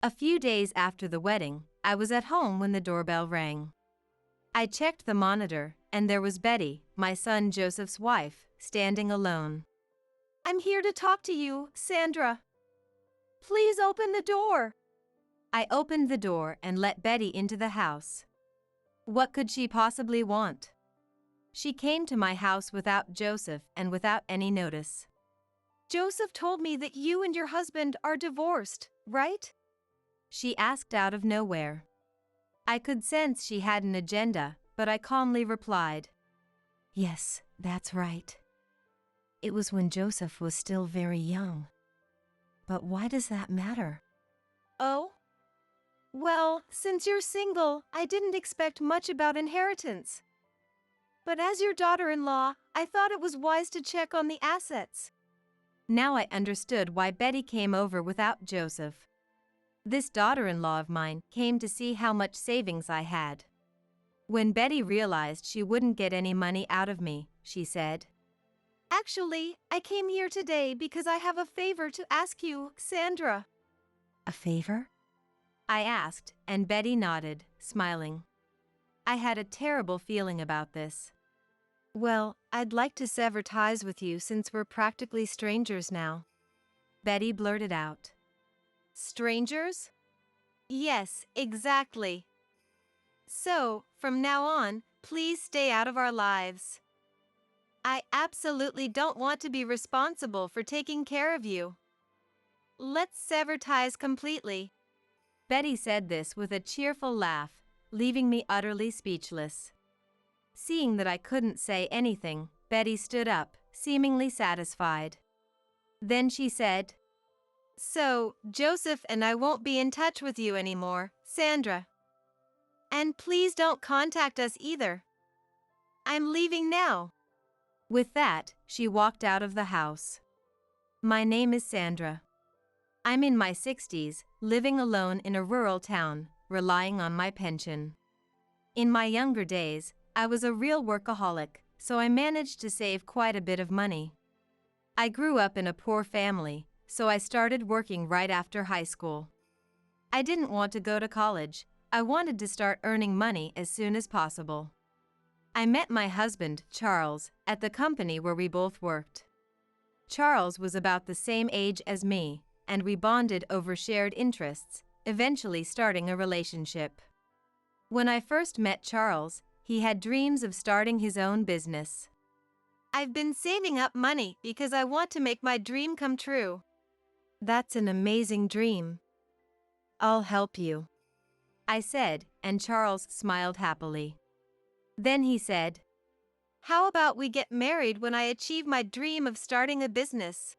A few days after the wedding, I was at home when the doorbell rang. I checked the monitor, and there was Betty, my son Joseph's wife, standing alone. "I'm here to talk to you, Sandra. Please open the door." I opened the door and let Betty into the house. What could she possibly want? She came to my house without Joseph and without any notice. "Joseph told me that you and your husband are divorced, right?" she asked out of nowhere. I could sense she had an agenda, but I calmly replied, "Yes, that's right. It was when Joseph was still very young. But why does that matter?" "Oh? Well, since you're single, I didn't expect much about inheritance. But as your daughter-in-law, I thought it was wise to check on the assets." Now I understood why Betty came over without Joseph. This daughter-in-law of mine came to see how much savings I had. When Betty realized she wouldn't get any money out of me, she said, "Actually, I came here today because I have a favor to ask you, Sandra." "A favor?" I asked, and Betty nodded, smiling. I had a terrible feeling about this. "Well, I'd like to sever ties with you since we're practically strangers now," Betty blurted out. "Strangers?" "Yes, exactly. So, from now on, please stay out of our lives. I absolutely don't want to be responsible for taking care of you. Let's sever ties completely." Betty said this with a cheerful laugh, leaving me utterly speechless. Seeing that I couldn't say anything, Betty stood up, seemingly satisfied. Then she said, "So, Joseph and I won't be in touch with you anymore, Sandra. And please don't contact us either. I'm leaving now." With that, she walked out of the house. My name is Sandra. I'm in my 60s, living alone in a rural town, relying on my pension. In my younger days, I was a real workaholic, so I managed to save quite a bit of money. I grew up in a poor family, so I started working right after high school. I didn't want to go to college. I wanted to start earning money as soon as possible. I met my husband, Charles, at the company where we both worked. Charles was about the same age as me, and we bonded over shared interests, eventually starting a relationship. When I first met Charles, he had dreams of starting his own business. "I've been saving up money because I want to make my dream come true." "That's an amazing dream. I'll help you," I said, and Charles smiled happily. Then he said, "How about we get married when I achieve my dream of starting a business?"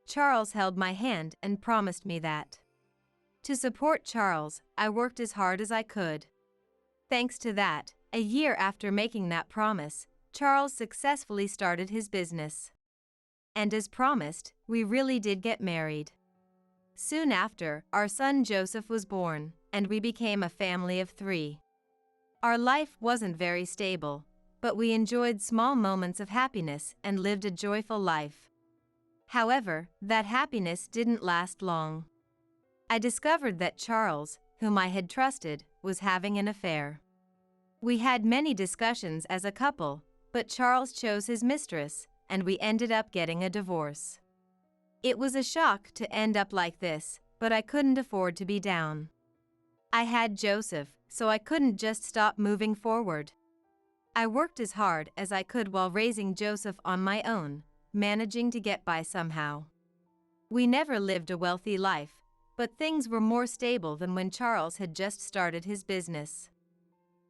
Charles held my hand and promised me that. To support Charles, I worked as hard as I could. Thanks to that, a year after making that promise, Charles successfully started his business. And as promised, we really did get married. Soon after, our son Joseph was born, and we became a family of 3. Our life wasn't very stable, but we enjoyed small moments of happiness and lived a joyful life. However, that happiness didn't last long. I discovered that Charles, whom I had trusted, was having an affair. We had many discussions as a couple, but Charles chose his mistress, and we ended up getting a divorce. It was a shock to end up like this, but I couldn't afford to be down. I had Joseph, so I couldn't just stop moving forward. I worked as hard as I could while raising Joseph on my own, managing to get by somehow. We never lived a wealthy life, but things were more stable than when Charles had just started his business.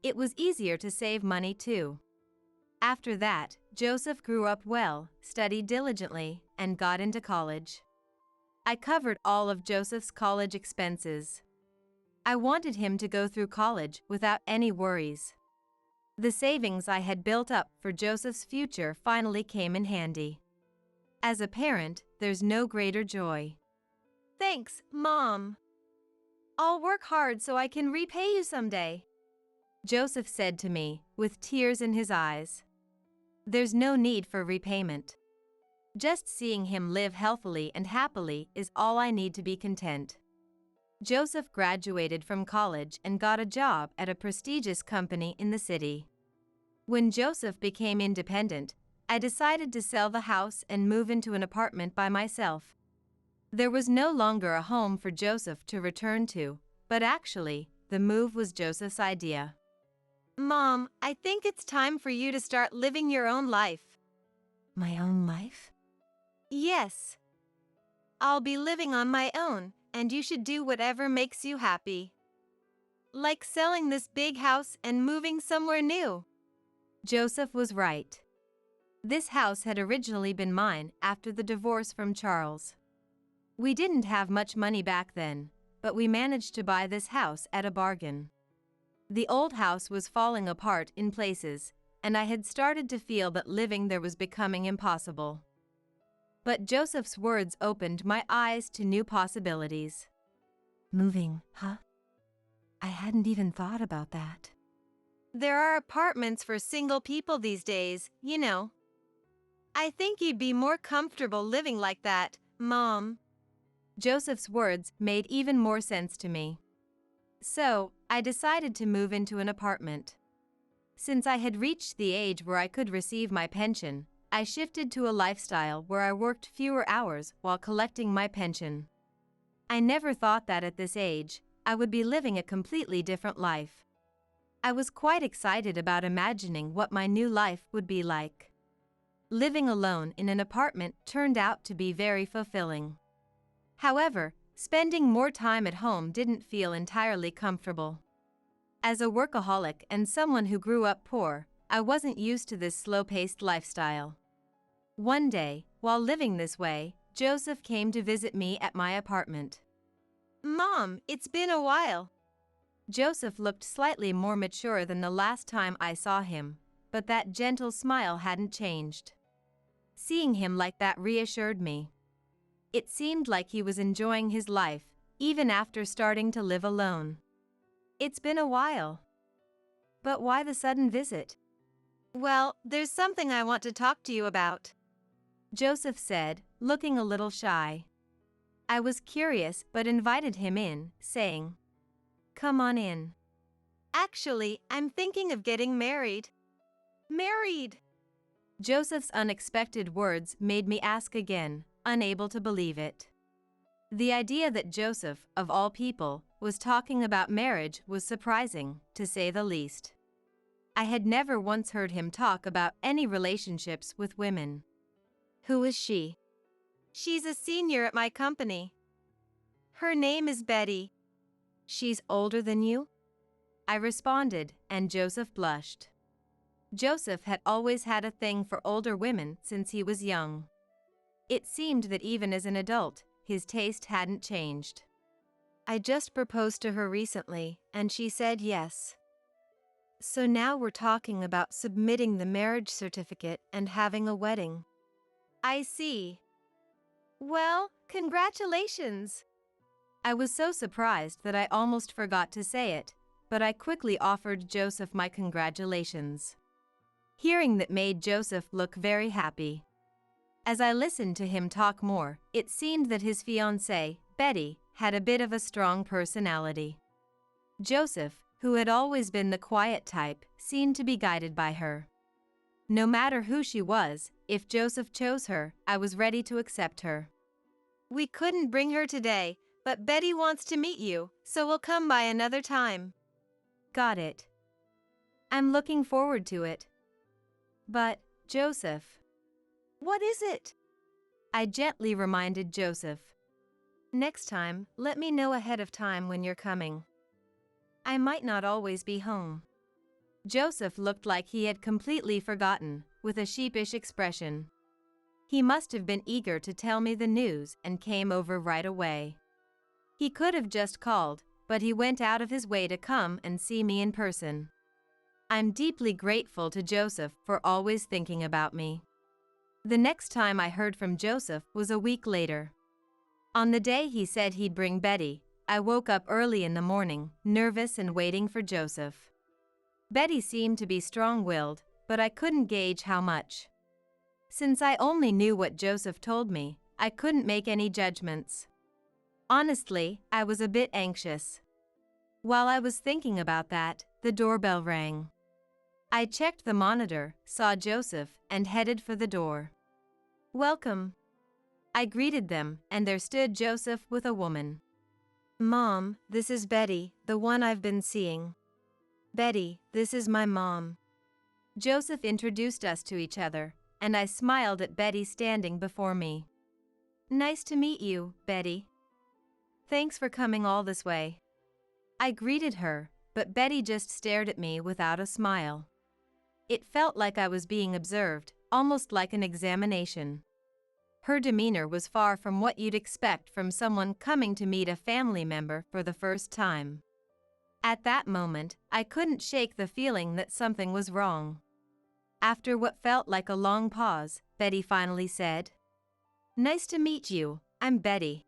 It was easier to save money too. After that, Joseph grew up well, studied diligently, and got into college. I covered all of Joseph's college expenses. I wanted him to go through college without any worries. The savings I had built up for Joseph's future finally came in handy. As a parent, there's no greater joy. "Thanks, Mom. I'll work hard so I can repay you someday," Joseph said to me, with tears in his eyes. There's no need for repayment. Just seeing him live healthily and happily is all I need to be content. Joseph graduated from college and got a job at a prestigious company in the city. When Joseph became independent, I decided to sell the house and move into an apartment by myself. There was no longer a home for Joseph to return to, but actually, the move was Joseph's idea. Mom, I think it's time for you to start living your own life. My own life? Yes. I'll be living on my own, and you should do whatever makes you happy. Like selling this big house and moving somewhere new. Joseph was right. This house had originally been mine after the divorce from Charles. We didn't have much money back then, but we managed to buy this house at a bargain. The old house was falling apart in places, and I had started to feel that living there was becoming impossible. But Joseph's words opened my eyes to new possibilities. Moving, huh? I hadn't even thought about that. There are apartments for single people these days, you know. I think you'd be more comfortable living like that, Mom. Joseph's words made even more sense to me. So, I decided to move into an apartment. Since I had reached the age where I could receive my pension, I shifted to a lifestyle where I worked fewer hours while collecting my pension. I never thought that at this age, I would be living a completely different life. I was quite excited about imagining what my new life would be like. Living alone in an apartment turned out to be very fulfilling. However, spending more time at home didn't feel entirely comfortable. As a workaholic and someone who grew up poor, I wasn't used to this slow-paced lifestyle. One day, while living this way, Joseph came to visit me at my apartment. Mom, it's been a while. Joseph looked slightly more mature than the last time I saw him, but that gentle smile hadn't changed. Seeing him like that reassured me. It seemed like he was enjoying his life, even after starting to live alone. It's been a while. But why the sudden visit? Well, there's something I want to talk to you about, Joseph said, looking a little shy. I was curious but invited him in, saying, "Come on in." Actually, I'm thinking of getting married. Married! Joseph's unexpected words made me ask again, unable to believe it. The idea that Joseph, of all people, was talking about marriage was surprising, to say the least. I had never once heard him talk about any relationships with women. Who is she? She's a senior at my company. Her name is Betty. She's older than you? I responded, and Joseph blushed. Joseph had always had a thing for older women since he was young. It seemed that even as an adult, his taste hadn't changed. I just proposed to her recently, and she said yes. So now we're talking about submitting the marriage certificate and having a wedding. I see. Well, congratulations. I was so surprised that I almost forgot to say it, but I quickly offered Joseph my congratulations. Hearing that made Joseph look very happy. As I listened to him talk more, it seemed that his fiancée, Betty, had a bit of a strong personality. Joseph, who had always been the quiet type, seemed to be guided by her. No matter who she was, if Joseph chose her, I was ready to accept her. We couldn't bring her today, but Betty wants to meet you, so we'll come by another time. Got it. I'm looking forward to it. But, Joseph. What is it? I gently reminded Joseph. Next time, let me know ahead of time when you're coming. I might not always be home. Joseph looked like he had completely forgotten, with a sheepish expression. He must have been eager to tell me the news and came over right away. He could have just called, but he went out of his way to come and see me in person. I'm deeply grateful to Joseph for always thinking about me. The next time I heard from Joseph was a week later. On the day he said he'd bring Betty, I woke up early in the morning, nervous and waiting for Joseph. Betty seemed to be strong-willed, but I couldn't gauge how much. Since I only knew what Joseph told me, I couldn't make any judgments. Honestly, I was a bit anxious. While I was thinking about that, the doorbell rang. I checked the monitor, saw Joseph, and headed for the door. "Welcome." I greeted them, and there stood Joseph with a woman. "Mom, this is Betty, the one I've been seeing." "Betty, this is my mom." Joseph introduced us to each other, and I smiled at Betty standing before me. "Nice to meet you, Betty. Thanks for coming all this way." I greeted her, but Betty just stared at me without a smile. It felt like I was being observed, almost like an examination. Her demeanor was far from what you'd expect from someone coming to meet a family member for the first time. At that moment, I couldn't shake the feeling that something was wrong. After what felt like a long pause, Betty finally said, "Nice to meet you, I'm Betty,"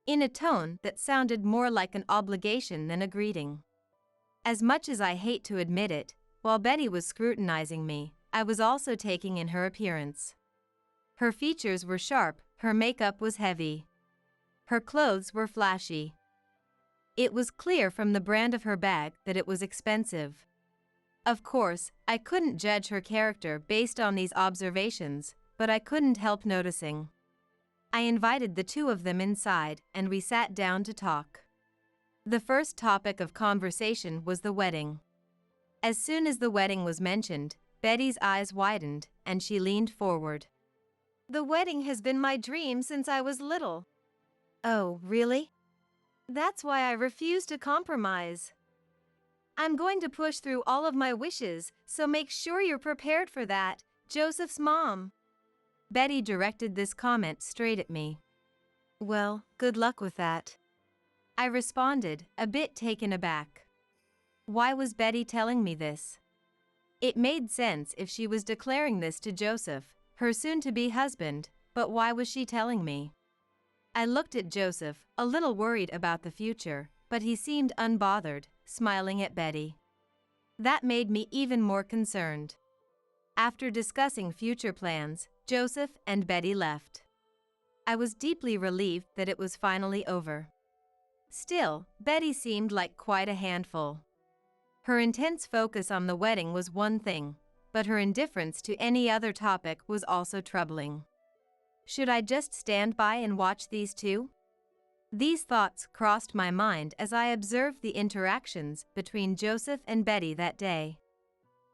in a tone that sounded more like an obligation than a greeting. As much as I hate to admit it, while Betty was scrutinizing me, I was also taking in her appearance. Her features were sharp, her makeup was heavy. Her clothes were flashy. It was clear from the brand of her bag that it was expensive. Of course, I couldn't judge her character based on these observations, but I couldn't help noticing. I invited the two of them inside, and we sat down to talk. The first topic of conversation was the wedding. As soon as the wedding was mentioned, Betty's eyes widened, and she leaned forward. "The wedding has been my dream since I was little." "Oh, really?" "That's why I refuse to compromise. I'm going to push through all of my wishes, so make sure you're prepared for that, Joseph's mom." Betty directed this comment straight at me. "Well, good luck with that," I responded, a bit taken aback. Why was Betty telling me this? It made sense if she was declaring this to Joseph, her soon-to-be husband, but why was she telling me? I looked at Joseph, a little worried about the future, but he seemed unbothered, smiling at Betty. That made me even more concerned. After discussing future plans, Joseph and Betty left. I was deeply relieved that it was finally over. Still, Betty seemed like quite a handful. Her intense focus on the wedding was one thing, but her indifference to any other topic was also troubling. Should I just stand by and watch these two? These thoughts crossed my mind as I observed the interactions between Joseph and Betty that day.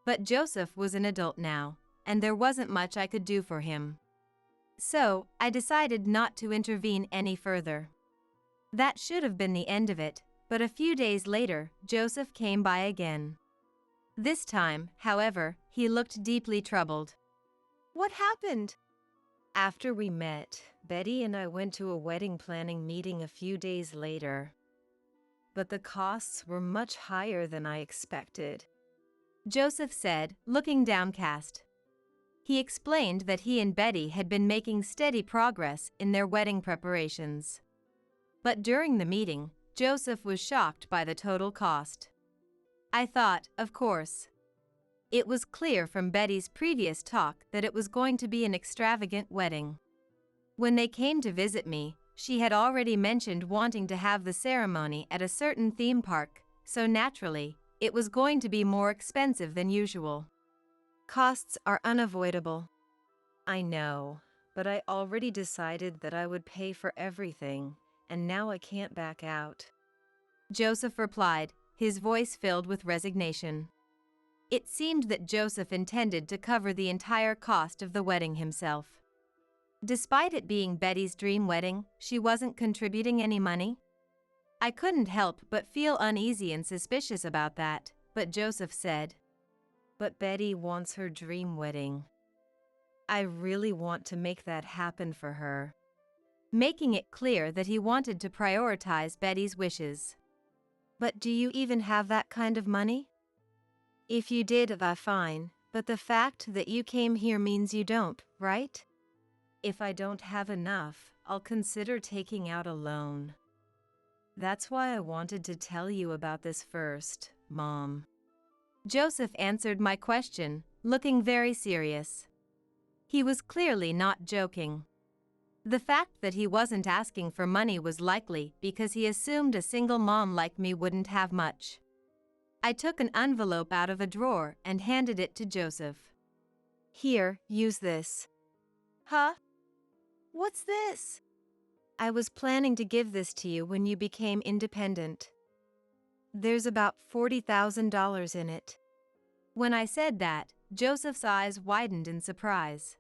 But Joseph was an adult now, and there wasn't much I could do for him. So, I decided not to intervene any further. That should have been the end of it, but a few days later, Joseph came by again. This time, however, he looked deeply troubled. "What happened?" "After we met, Betty and I went to a wedding planning meeting a few days later. But the costs were much higher than I expected," Joseph said, looking downcast. He explained that he and Betty had been making steady progress in their wedding preparations. But during the meeting, Joseph was shocked by the total cost. I thought, of course. It was clear from Betty's previous talk that it was going to be an extravagant wedding. When they came to visit me, she had already mentioned wanting to have the ceremony at a certain theme park, so naturally, it was going to be more expensive than usual. "Costs are unavoidable." "I know, but I already decided that I would pay for everything, and now I can't back out," Joseph replied, his voice filled with resignation. It seemed that Joseph intended to cover the entire cost of the wedding himself. Despite it being Betty's dream wedding, she wasn't contributing any money. I couldn't help but feel uneasy and suspicious about that, but Joseph said, "But Betty wants her dream wedding. I really want to make that happen for her," making it clear that he wanted to prioritize Betty's wishes. "But do you even have that kind of money? If you did, that's fine, but the fact that you came here means you don't, right? If I don't have enough, I'll consider taking out a loan. That's why I wanted to tell you about this first, Mom." Joseph answered my question, looking very serious. He was clearly not joking. The fact that he wasn't asking for money was likely because he assumed a single mom like me wouldn't have much. I took an envelope out of a drawer and handed it to Joseph. "Here, use this." "Huh? What's this?" "I was planning to give this to you when you became independent. There's about $40,000 in it." When I said that, Joseph's eyes widened in surprise.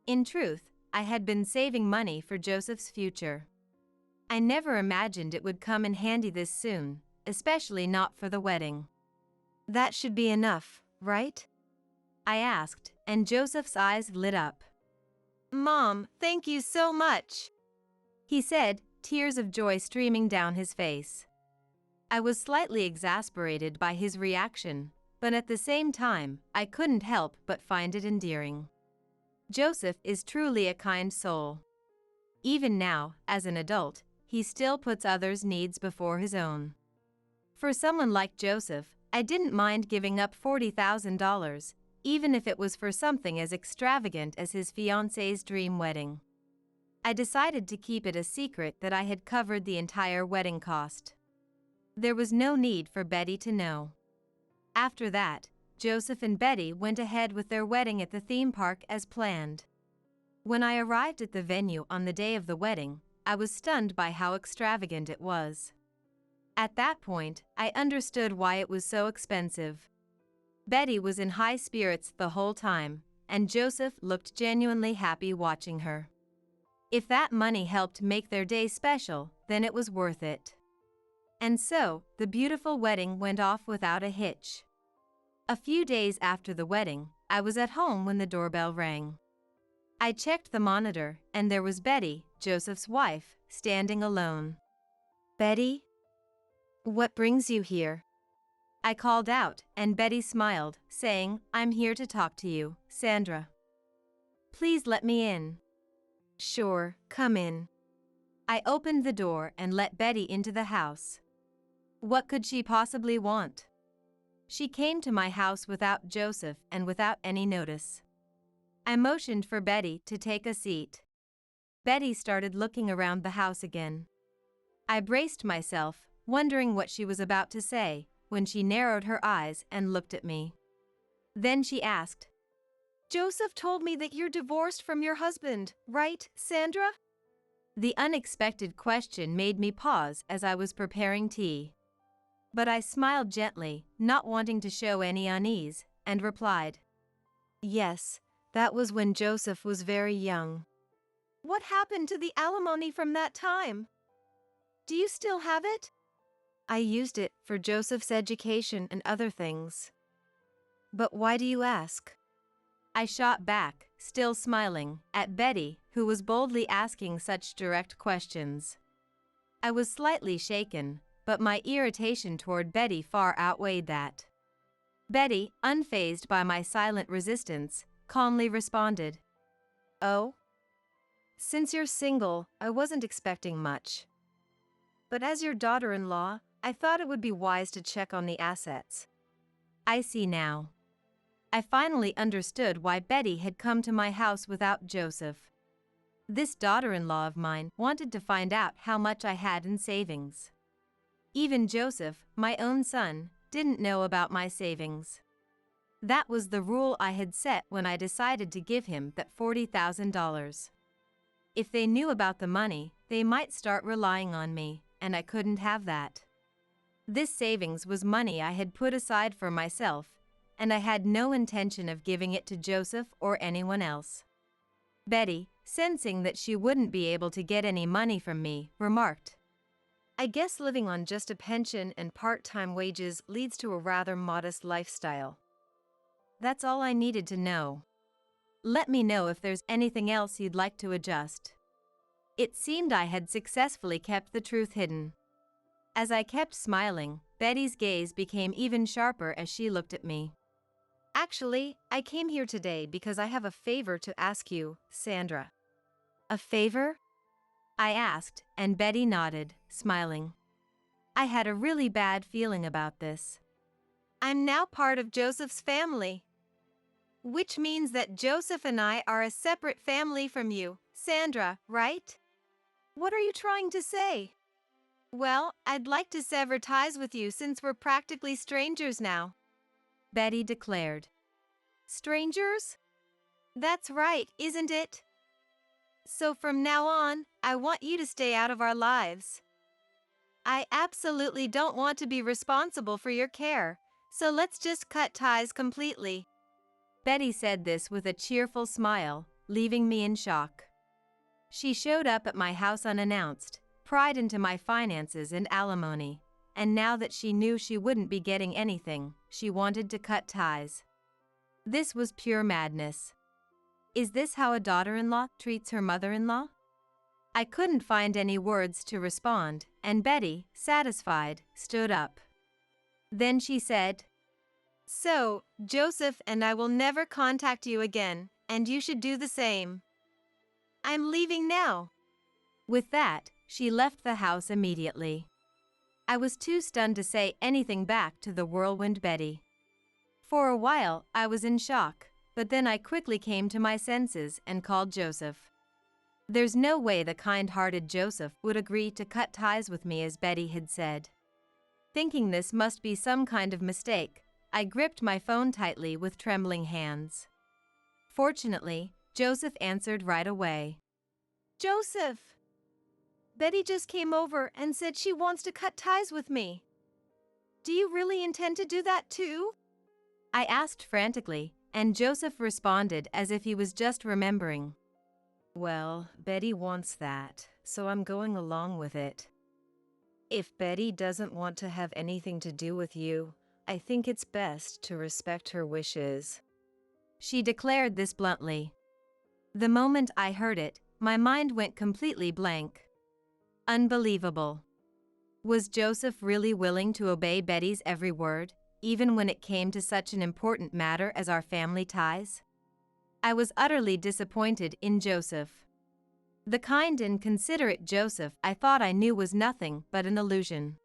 In truth, I had been saving money for Joseph's future. I never imagined it would come in handy this soon, especially not for the wedding. "That should be enough, right?" I asked, and Joseph's eyes lit up. "Mom, thank you so much," he said, tears of joy streaming down his face. I was slightly exasperated by his reaction, but at the same time, I couldn't help but find it endearing. Joseph is truly a kind soul. Even now, as an adult, he still puts others' needs before his own. For someone like Joseph, I didn't mind giving up $40,000, even if it was for something as extravagant as his fiancée's dream wedding. I decided to keep it a secret that I had covered the entire wedding cost. There was no need for Betty to know. After that, Joseph and Betty went ahead with their wedding at the theme park as planned. When I arrived at the venue on the day of the wedding, I was stunned by how extravagant it was. At that point, I understood why it was so expensive. Betty was in high spirits the whole time, and Joseph looked genuinely happy watching her. If that money helped make their day special, then it was worth it. And so, the beautiful wedding went off without a hitch. A few days after the wedding, I was at home when the doorbell rang. I checked the monitor, and there was Betty, Joseph's wife, standing alone. "Betty? What brings you here?" I called out, and Betty smiled, saying, "I'm here to talk to you, Sandra. Please let me in." "Sure, come in." I opened the door and let Betty into the house. What could she possibly want? She came to my house without Joseph and without any notice. I motioned for Betty to take a seat. Betty started looking around the house again. I braced myself, wondering what she was about to say, when she narrowed her eyes and looked at me. Then she asked, "Joseph told me that you're divorced from your husband, right, Sandra?" The unexpected question made me pause as I was preparing tea. But I smiled gently, not wanting to show any unease, and replied, "Yes, that was when Joseph was very young." "What happened to the alimony from that time? Do you still have it?" "I used it for Joseph's education and other things." "But why do you ask?" I shot back, still smiling, at Betty, who was boldly asking such direct questions. I was slightly shaken, but my irritation toward Betty far outweighed that. Betty, unfazed by my silent resistance, calmly responded, "Oh? Since you're single, I wasn't expecting much. But as your daughter-in-law, I thought it would be wise to check on the assets." I see now. I finally understood why Betty had come to my house without Joseph. This daughter-in-law of mine wanted to find out how much I had in savings. Even Joseph, my own son, didn't know about my savings. That was the rule I had set when I decided to give him that $40,000. If they knew about the money, they might start relying on me, and I couldn't have that. This savings was money I had put aside for myself, and I had no intention of giving it to Joseph or anyone else. Betty, sensing that she wouldn't be able to get any money from me, remarked, "I guess living on just a pension and part-time wages leads to a rather modest lifestyle." That's all I needed to know. Let me know if there's anything else you'd like to adjust. It seemed I had successfully kept the truth hidden. As I kept smiling, Betty's gaze became even sharper as she looked at me. "Actually, I came here today because I have a favor to ask you, Sandra." "A favor?" I asked, and Betty nodded, smiling. I had a really bad feeling about this. "I'm now part of Joseph's family." Which means that Joseph and I are a separate family from you, Sandra, right? What are you trying to say? Well, I'd like to sever ties with you since we're practically strangers now, Betty declared. Strangers? That's right, isn't it? So from now on, I want you to stay out of our lives. I absolutely don't want to be responsible for your care, so let's just cut ties completely. Betty said this with a cheerful smile, leaving me in shock. She showed up at my house unannounced, pried into my finances and alimony, and now that she knew she wouldn't be getting anything, she wanted to cut ties. This was pure madness. Is this how a daughter-in-law treats her mother-in-law? I couldn't find any words to respond, and Betty, satisfied, stood up. Then she said, "So, Joseph and I will never contact you again, and you should do the same. I'm leaving now." With that, she left the house immediately. I was too stunned to say anything back to the whirlwind Betty. For a while, I was in shock, but then I quickly came to my senses and called Joseph. There's no way the kind-hearted Joseph would agree to cut ties with me as Betty had said. Thinking this must be some kind of mistake, I gripped my phone tightly with trembling hands. Fortunately, Joseph answered right away. "Joseph! Betty just came over and said she wants to cut ties with me. Do you really intend to do that too?" I asked frantically, and Joseph responded as if he was just remembering. "Well, Betty wants that, so I'm going along with it. If Betty doesn't want to have anything to do with you, I think it's best to respect her wishes." She declared this bluntly. The moment I heard it, my mind went completely blank. Unbelievable. Was Joseph really willing to obey Betty's every word, even when it came to such an important matter as our family ties? I was utterly disappointed in Joseph. The kind and considerate Joseph I thought I knew was nothing but an illusion.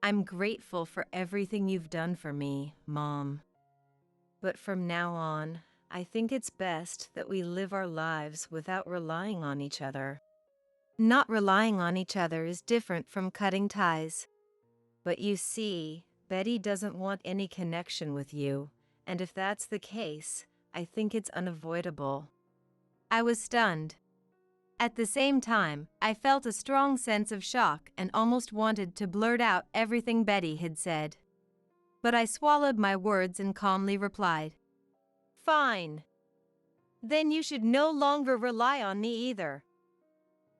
"I'm grateful for everything you've done for me, Mom. But from now on, I think it's best that we live our lives without relying on each other." Not relying on each other is different from cutting ties. But you see, Betty doesn't want any connection with you, and if that's the case, I think it's unavoidable. I was stunned. At the same time, I felt a strong sense of shock and almost wanted to blurt out everything Betty had said. But I swallowed my words and calmly replied, "Fine. Then you should no longer rely on me either.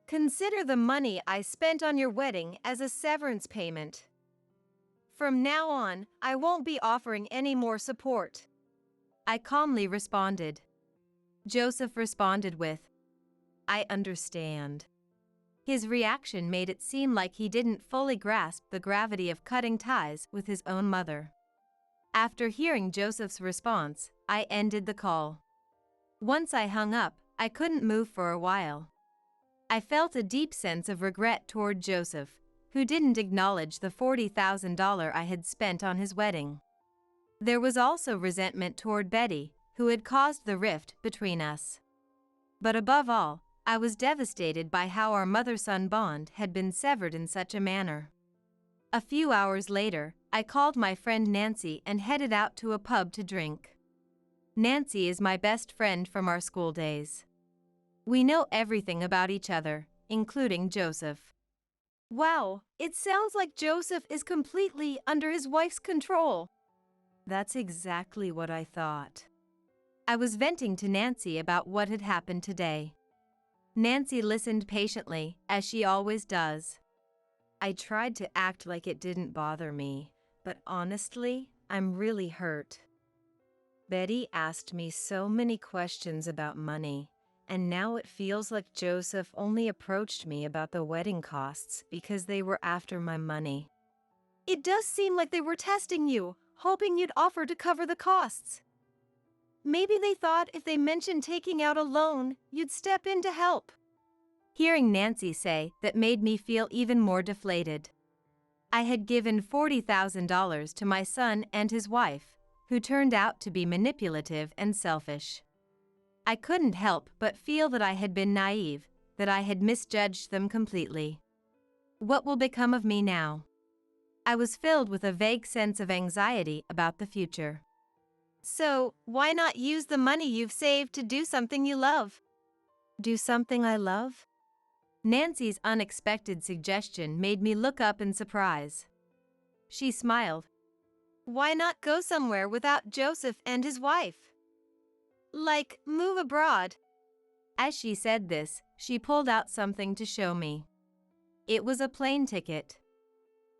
Consider the money I spent on your wedding as a severance payment. From now on, I won't be offering any more support." I calmly responded. Joseph responded with, "I understand." His reaction made it seem like he didn't fully grasp the gravity of cutting ties with his own mother. After hearing Joseph's response, I ended the call. Once I hung up, I couldn't move for a while. I felt a deep sense of regret toward Joseph, who didn't acknowledge the $40,000 I had spent on his wedding. There was also resentment toward Betty, who had caused the rift between us. But above all, I was devastated by how our mother-son bond had been severed in such a manner. A few hours later, I called my friend Nancy and headed out to a pub to drink. Nancy is my best friend from our school days. We know everything about each other, including Joseph. "Wow, it sounds like Joseph is completely under his wife's control." That's exactly what I thought. I was venting to Nancy about what had happened today. Nancy listened patiently, as she always does. I tried to act like it didn't bother me, but honestly, I'm really hurt. Betty asked me so many questions about money, and now it feels like Joseph only approached me about the wedding costs because they were after my money. It does seem like they were testing you, hoping you'd offer to cover the costs. Maybe they thought if they mentioned taking out a loan, you'd step in to help. Hearing Nancy say that made me feel even more deflated. I had given $40,000 to my son and his wife, who turned out to be manipulative and selfish. I couldn't help but feel that I had been naive, that I had misjudged them completely. What will become of me now? I was filled with a vague sense of anxiety about the future. So, why not use the money you've saved to do something you love? Do something I love? Nancy's unexpected suggestion made me look up in surprise. She smiled. Why not go somewhere without Joseph and his wife? Like, move abroad. As she said this, she pulled out something to show me. It was a plane ticket.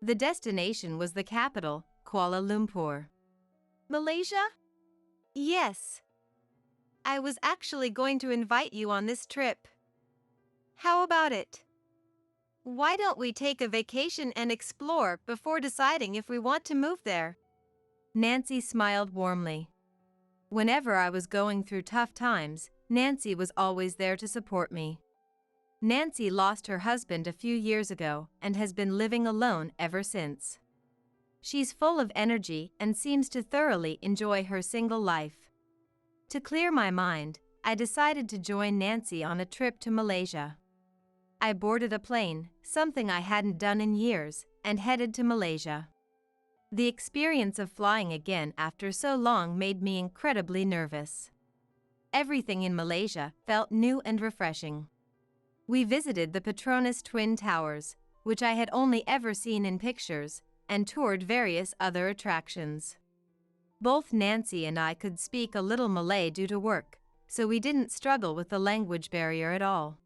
The destination was the capital, Kuala Lumpur. Malaysia? Yes. I was actually going to invite you on this trip. How about it? Why don't we take a vacation and explore before deciding if we want to move there? Nancy smiled warmly. Whenever I was going through tough times, Nancy was always there to support me. Nancy lost her husband a few years ago and has been living alone ever since. She's full of energy and seems to thoroughly enjoy her single life. To clear my mind, I decided to join Nancy on a trip to Malaysia. I boarded a plane, something I hadn't done in years, and headed to Malaysia. The experience of flying again after so long made me incredibly nervous. Everything in Malaysia felt new and refreshing. We visited the Petronas Twin Towers, which I had only ever seen in pictures, and toured various other attractions. Both Nancy and I could speak a little Malay due to work, so we didn't struggle with the language barrier at all.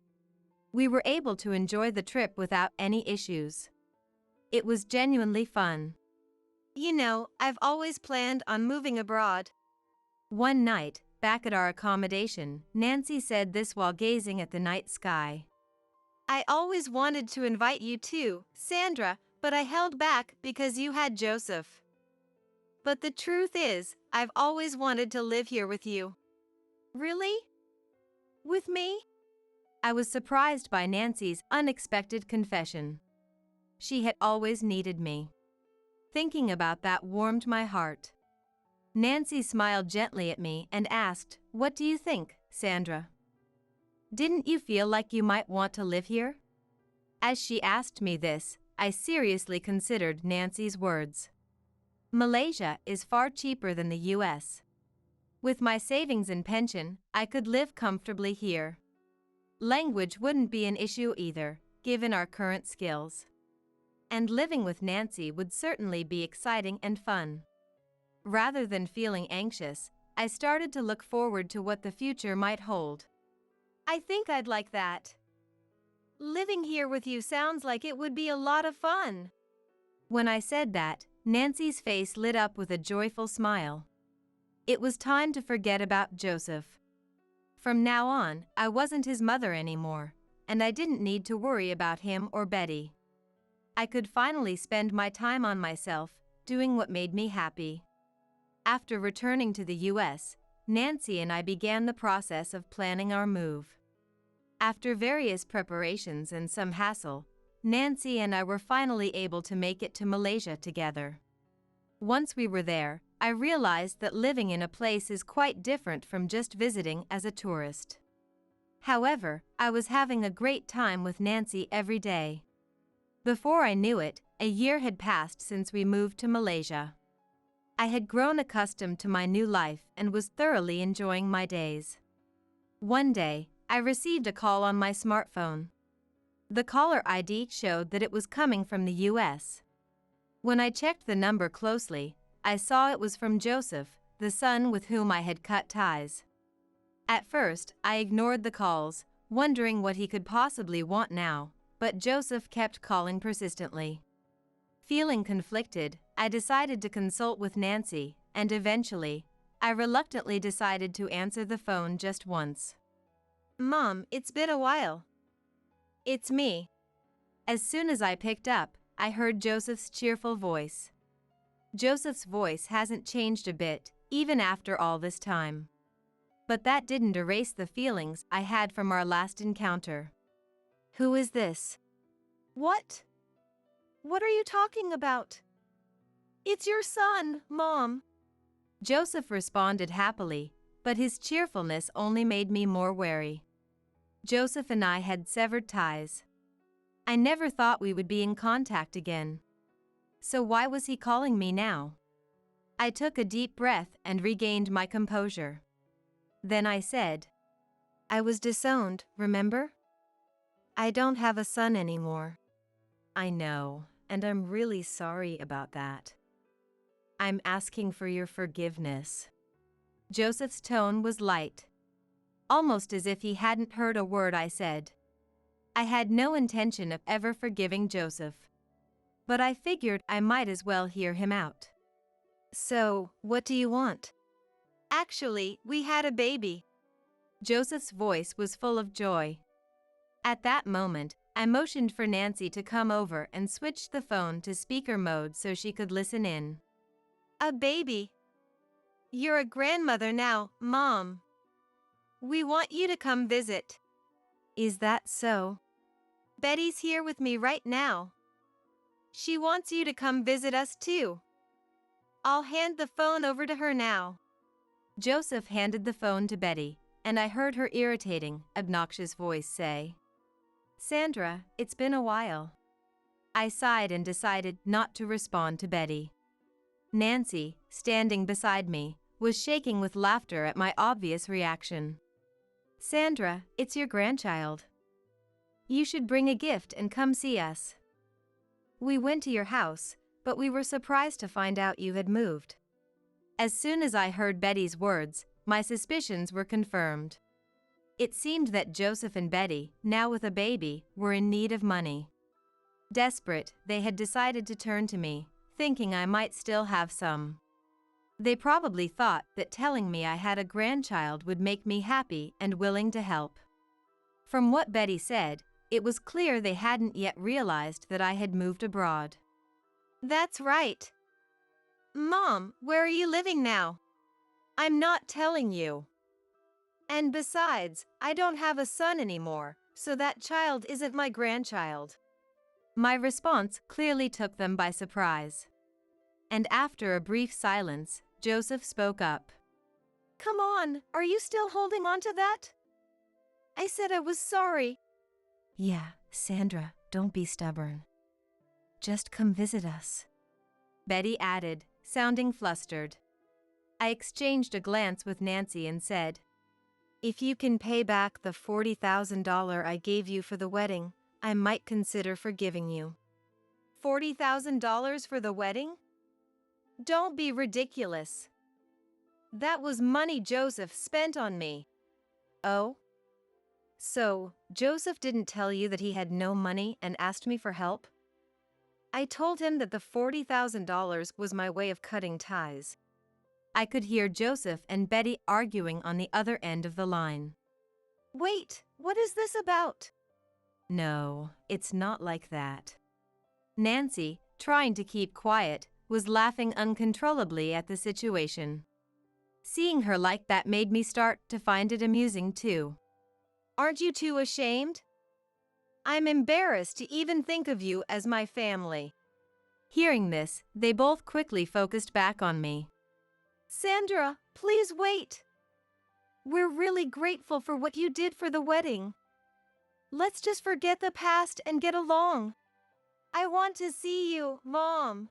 We were able to enjoy the trip without any issues. It was genuinely fun. You know, I've always planned on moving abroad. One night, back at our accommodation, Nancy said this while gazing at the night sky. I always wanted to invite you too, Sandra, but I held back because you had Joseph. But the truth is, I've always wanted to live here with you. Really? With me? I was surprised by Nancy's unexpected confession. She had always needed me. Thinking about that warmed my heart. Nancy smiled gently at me and asked, "What do you think, Sandra? Didn't you feel like you might want to live here?" As she asked me this, I seriously considered Nancy's words. Malaysia is far cheaper than the US. With my savings and pension, I could live comfortably here. Language wouldn't be an issue either, given our current skills. And living with Nancy would certainly be exciting and fun. Rather than feeling anxious, I started to look forward to what the future might hold. I think I'd like that. Living here with you sounds like it would be a lot of fun. When I said that, Nancy's face lit up with a joyful smile. It was time to forget about Joseph. From now on, I wasn't his mother anymore, and I didn't need to worry about him or Betty. I could finally spend my time on myself, doing what made me happy. After returning to the US, Nancy and I began the process of planning our move. After various preparations and some hassle, Nancy and I were finally able to make it to Malaysia together. Once we were there, I realized that living in a place is quite different from just visiting as a tourist. However, I was having a great time with Nancy every day. Before I knew it, a year had passed since we moved to Malaysia. I had grown accustomed to my new life and was thoroughly enjoying my days. One day, I received a call on my smartphone. The caller ID showed that it was coming from the US. When I checked the number closely, I saw it was from Joseph, the son with whom I had cut ties. At first, I ignored the calls, wondering what he could possibly want now, but Joseph kept calling persistently. Feeling conflicted, I decided to consult with Nancy, and eventually, I reluctantly decided to answer the phone just once. Mom, it's been a while. It's me. As soon as I picked up, I heard Joseph's cheerful voice. Joseph's voice hasn't changed a bit, even after all this time. But that didn't erase the feelings I had from our last encounter. Who is this? What? What are you talking about? It's your son, Mom. Joseph responded happily, but his cheerfulness only made me more wary. Joseph and I had severed ties. I never thought we would be in contact again. So why was he calling me now? I took a deep breath and regained my composure. Then I said, I was disowned, remember? I don't have a son anymore. I know, and I'm really sorry about that. I'm asking for your forgiveness. Joseph's tone was light, almost as if he hadn't heard a word I said. I had no intention of ever forgiving Joseph, but I figured I might as well hear him out. So, what do you want? Actually, we had a baby. Joseph's voice was full of joy. At that moment, I motioned for Nancy to come over and switched the phone to speaker mode so she could listen in. A baby? You're a grandmother now, Mom. We want you to come visit. Is that so? Betty's here with me right now. She wants you to come visit us too. I'll hand the phone over to her now. Joseph handed the phone to Betty, and I heard her irritating, obnoxious voice say, Sandra, it's been a while. I sighed and decided not to respond to Betty. Nancy, standing beside me, was shaking with laughter at my obvious reaction. Sandra, it's your grandchild. You should bring a gift and come see us. We went to your house, but we were surprised to find out you had moved. As soon as I heard Betty's words, my suspicions were confirmed. It seemed that Joseph and Betty, now with a baby, were in need of money. Desperate, they had decided to turn to me, thinking I might still have some. They probably thought that telling me I had a grandchild would make me happy and willing to help. From what Betty said, it was clear they hadn't yet realized that I had moved abroad. That's right. Mom, where are you living now? I'm not telling you. And besides, I don't have a son anymore, so that child isn't my grandchild. My response clearly took them by surprise. And after a brief silence, Joseph spoke up. Come on, are you still holding on to that? I said I was sorry. Yeah, Sandra, don't be stubborn. Just come visit us, Betty added, sounding flustered. I exchanged a glance with Nancy and said, If you can pay back the $40,000 I gave you for the wedding, I might consider forgiving you. $40,000 for the wedding? Don't be ridiculous. That was money Joseph spent on me. Oh? So, Joseph didn't tell you that he had no money and asked me for help? I told him that the $40,000 was my way of cutting ties. I could hear Joseph and Betty arguing on the other end of the line. Wait, what is this about? No, it's not like that. Nancy, trying to keep quiet, was laughing uncontrollably at the situation. Seeing her like that made me start to find it amusing too. Aren't you too ashamed? I'm embarrassed to even think of you as my family. Hearing this, they both quickly focused back on me. Sandra, please wait. We're really grateful for what you did for the wedding. Let's just forget the past and get along. I want to see you, Mom.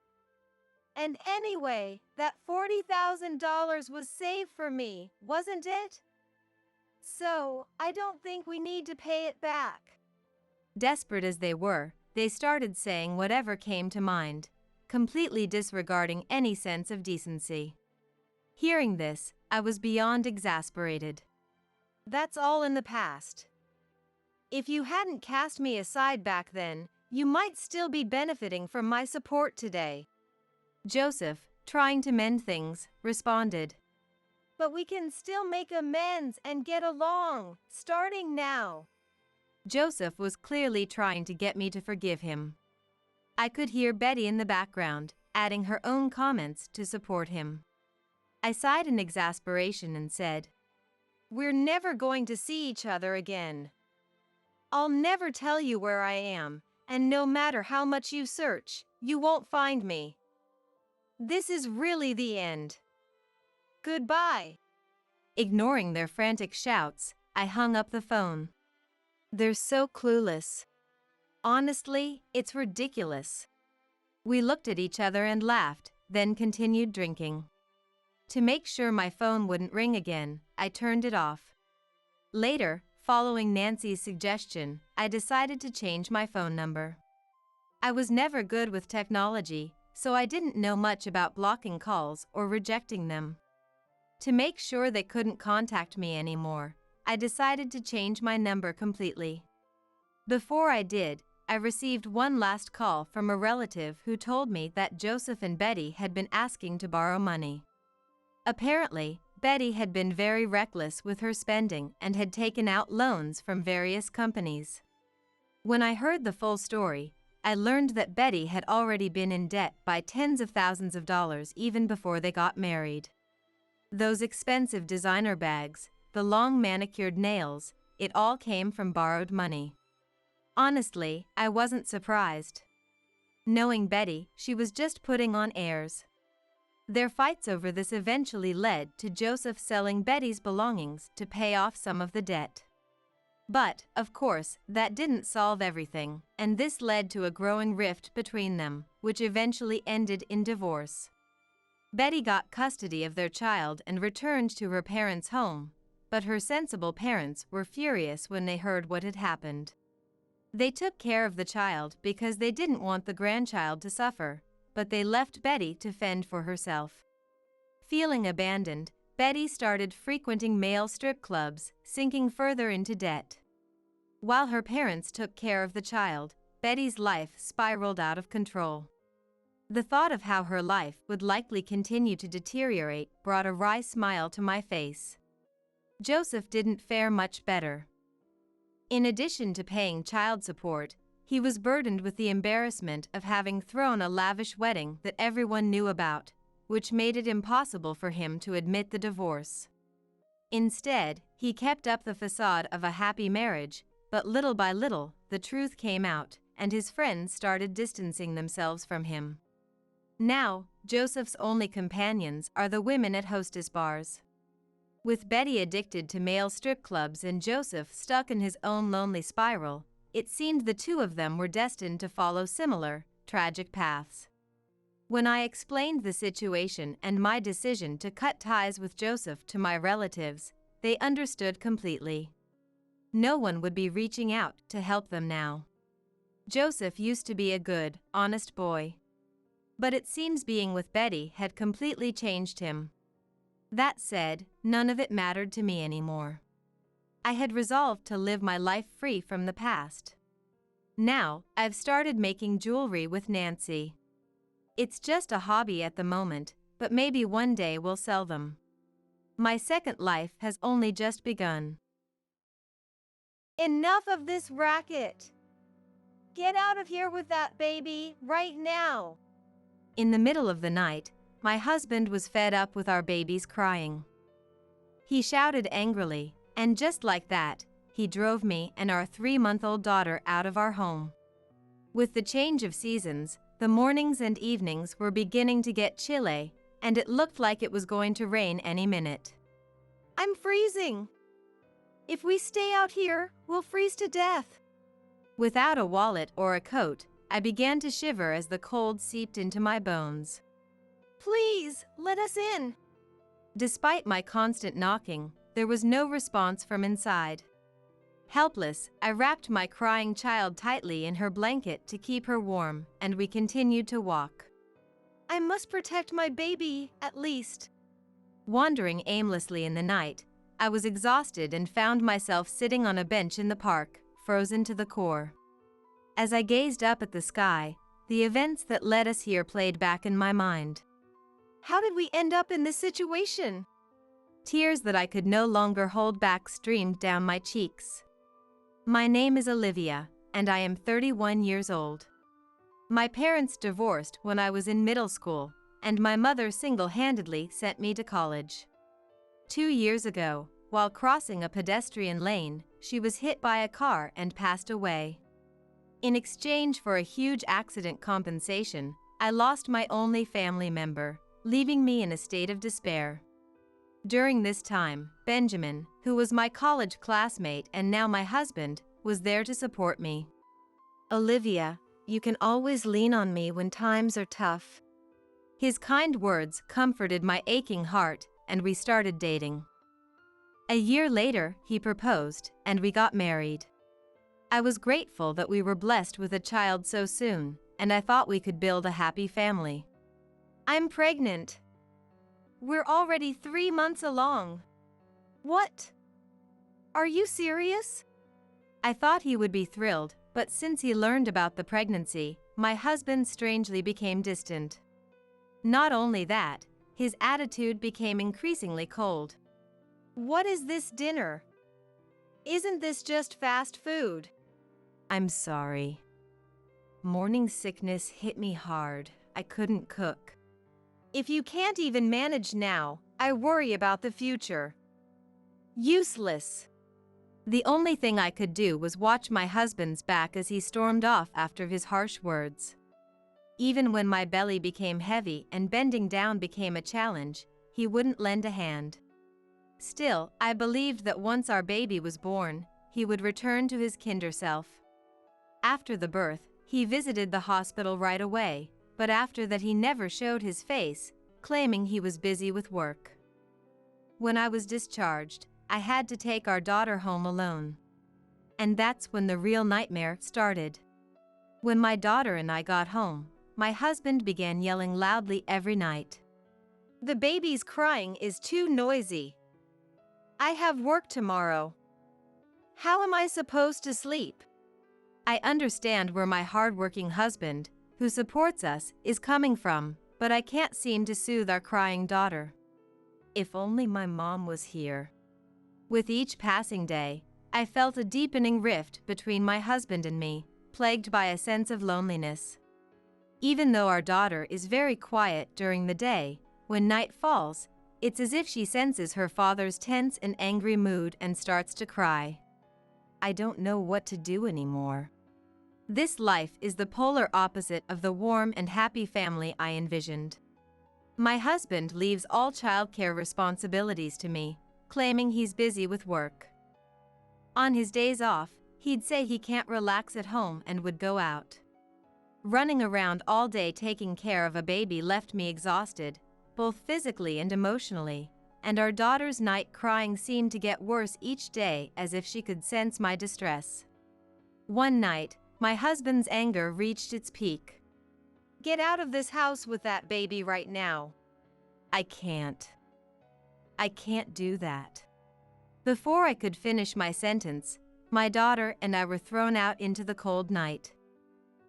And anyway, that $40,000 was saved for me, wasn't it? So, I don't think we need to pay it back. Desperate as they were, they started saying whatever came to mind, completely disregarding any sense of decency. Hearing this, I was beyond exasperated. That's all in the past. If you hadn't cast me aside back then, you might still be benefiting from my support today. Joseph, trying to mend things, responded. But we can still make amends and get along, starting now. Joseph was clearly trying to get me to forgive him. I could hear Betty in the background, adding her own comments to support him. I sighed in exasperation and said, We're never going to see each other again. I'll never tell you where I am, and no matter how much you search, you won't find me. This is really the end. Goodbye. Ignoring their frantic shouts, I hung up the phone. They're so clueless. Honestly, it's ridiculous. We looked at each other and laughed, then continued drinking. To make sure my phone wouldn't ring again, I turned it off. Later, following Nancy's suggestion, I decided to change my phone number. I was never good with technology, so I didn't know much about blocking calls or rejecting them. To make sure they couldn't contact me anymore, I decided to change my number completely. Before I did, I received one last call from a relative who told me that Joseph and Betty had been asking to borrow money. Apparently, Betty had been very reckless with her spending and had taken out loans from various companies. When I heard the full story, I learned that Betty had already been in debt by tens of thousands of dollars even before they got married. Those expensive designer bags, the long manicured nails, it all came from borrowed money. Honestly, I wasn't surprised. Knowing Betty, she was just putting on airs. Their fights over this eventually led to Joseph selling Betty's belongings to pay off some of the debt. But, of course, that didn't solve everything, and this led to a growing rift between them, which eventually ended in divorce. Betty got custody of their child and returned to her parents' home, but her sensible parents were furious when they heard what had happened. They took care of the child because they didn't want the grandchild to suffer, but they left Betty to fend for herself. Feeling abandoned, Betty started frequenting male strip clubs, sinking further into debt. While her parents took care of the child, Betty's life spiraled out of control. The thought of how her life would likely continue to deteriorate brought a wry smile to my face. Joseph didn't fare much better. In addition to paying child support, he was burdened with the embarrassment of having thrown a lavish wedding that everyone knew about, which made it impossible for him to admit the divorce. Instead, he kept up the facade of a happy marriage, but little by little, the truth came out, and his friends started distancing themselves from him. Now, Joseph's only companions are the women at hostess bars. With Betty addicted to male strip clubs and Joseph stuck in his own lonely spiral, it seemed the two of them were destined to follow similar, tragic paths. When I explained the situation and my decision to cut ties with Joseph to my relatives, they understood completely. No one would be reaching out to help them now. Joseph used to be a good, honest boy. But it seems being with Betty had completely changed him. That said, none of it mattered to me anymore. I had resolved to live my life free from the past. Now, I've started making jewelry with Nancy. It's just a hobby at the moment, but maybe one day we'll sell them. My second life has only just begun. Enough of this racket! Get out of here with that baby, right now! In the middle of the night, my husband was fed up with our baby's crying. He shouted angrily, and just like that, he drove me and our 3-month-old daughter out of our home. With the change of seasons, the mornings and evenings were beginning to get chilly, and it looked like it was going to rain any minute. I'm freezing! If we stay out here, we'll freeze to death. Without a wallet or a coat, I began to shiver as the cold seeped into my bones. Please, let us in! Despite my constant knocking, there was no response from inside. Helpless, I wrapped my crying child tightly in her blanket to keep her warm, and we continued to walk. I must protect my baby, at least. Wandering aimlessly in the night, I was exhausted and found myself sitting on a bench in the park, frozen to the core. As I gazed up at the sky, the events that led us here played back in my mind. How did we end up in this situation? Tears that I could no longer hold back streamed down my cheeks. My name is Olivia, and I am 31 years old. My parents divorced when I was in middle school, and my mother single-handedly sent me to college. 2 years ago, while crossing a pedestrian lane, she was hit by a car and passed away. In exchange for a huge accident compensation, I lost my only family member, leaving me in a state of despair. During this time, Benjamin, who was my college classmate and now my husband, was there to support me. Olivia, you can always lean on me when times are tough. His kind words comforted my aching heart, and we started dating. A year later, he proposed, and we got married. I was grateful that we were blessed with a child so soon, and I thought we could build a happy family. I'm pregnant. We're already 3 months along. What? Are you serious? I thought he would be thrilled, but since he learned about the pregnancy, my husband strangely became distant. Not only that, his attitude became increasingly cold. What is this dinner? Isn't this just fast food? I'm sorry. Morning sickness hit me hard. I couldn't cook. If you can't even manage now, I worry about the future. Useless. The only thing I could do was watch my husband's back as he stormed off after his harsh words. Even when my belly became heavy and bending down became a challenge, he wouldn't lend a hand. Still, I believed that once our baby was born, he would return to his kinder self. After the birth, he visited the hospital right away, but after that he never showed his face, claiming he was busy with work. When I was discharged, I had to take our daughter home alone. And that's when the real nightmare started. When my daughter and I got home, my husband began yelling loudly every night. The baby's crying is too noisy. I have work tomorrow. How am I supposed to sleep? I understand where my hardworking husband, who supports us, is coming from, but I can't seem to soothe our crying daughter. If only my mom was here. With each passing day, I felt a deepening rift between my husband and me, plagued by a sense of loneliness. Even though our daughter is very quiet during the day, when night falls, it's as if she senses her father's tense and angry mood and starts to cry. I don't know what to do anymore. This life is the polar opposite of the warm and happy family I envisioned. My husband leaves all childcare responsibilities to me, claiming he's busy with work. On his days off, he'd say he can't relax at home and would go out. Running around all day taking care of a baby left me exhausted, both physically and emotionally, and our daughter's night crying seemed to get worse each day as if she could sense my distress. One night, my husband's anger reached its peak. Get out of this house with that baby right now. I can't do that. Before I could finish my sentence, my daughter and I were thrown out into the cold night.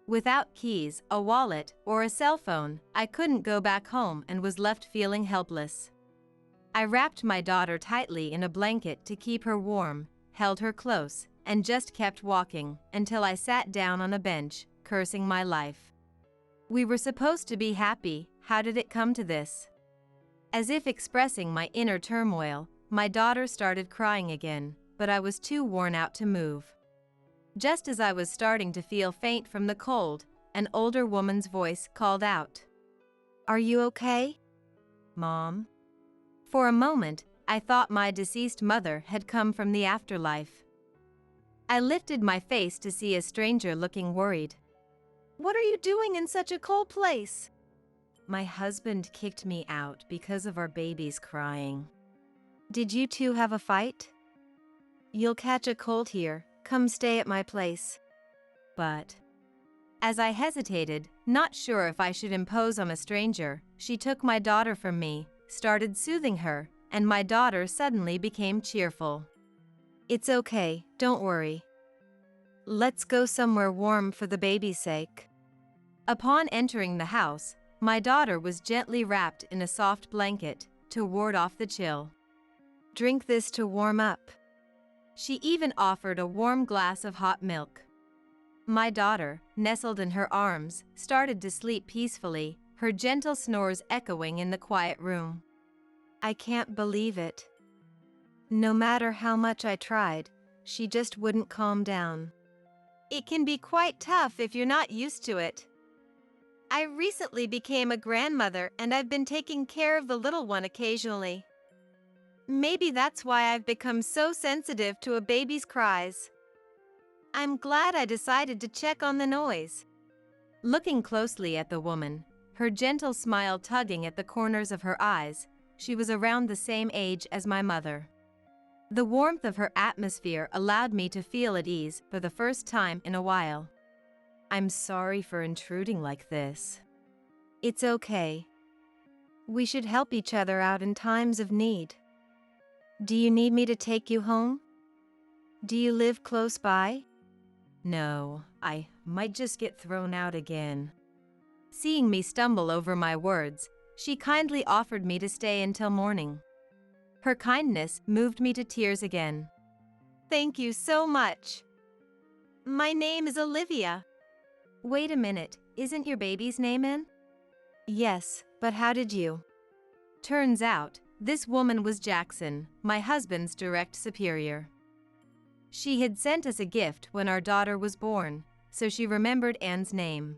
Without keys, a wallet, or a cell phone, I couldn't go back home and was left feeling helpless. I wrapped my daughter tightly in a blanket to keep her warm, held her close, and just kept walking until I sat down on a bench, cursing my life. We were supposed to be happy. How did it come to this? As if expressing my inner turmoil, my daughter started crying again, but I was too worn out to move. Just as I was starting to feel faint from the cold, an older woman's voice called out. Are you okay? Mom? For a moment, I thought my deceased mother had come from the afterlife. I lifted my face to see a stranger looking worried. What are you doing in such a cold place? My husband kicked me out because of our baby's crying. Did you two have a fight? You'll catch a cold here. Come stay at my place. But as I hesitated, not sure if I should impose on a stranger, she took my daughter from me, started soothing her, and my daughter suddenly became cheerful. It's okay, don't worry. Let's go somewhere warm for the baby's sake. Upon entering the house, my daughter was gently wrapped in a soft blanket to ward off the chill. Drink this to warm up. She even offered a warm glass of hot milk. My daughter, nestled in her arms, started to sleep peacefully, her gentle snores echoing in the quiet room. I can't believe it. No matter how much I tried, she just wouldn't calm down. It can be quite tough if you're not used to it. I recently became a grandmother and I've been taking care of the little one occasionally. Maybe that's why I've become so sensitive to a baby's cries. I'm glad I decided to check on the noise. Looking closely at the woman, her gentle smile tugging at the corners of her eyes, she was around the same age as my mother. The warmth of her atmosphere allowed me to feel at ease for the first time in a while. I'm sorry for intruding like this. It's okay. We should help each other out in times of need. Do you need me to take you home? Do you live close by? No, I might just get thrown out again. Seeing me stumble over my words, she kindly offered me to stay until morning. Her kindness moved me to tears again. Thank you so much. My name is Olivia. Wait a minute, isn't your baby's name in? Yes, but how did you? Turns out, this woman was Jackson, my husband's direct superior. She had sent us a gift when our daughter was born, so she remembered Anne's name.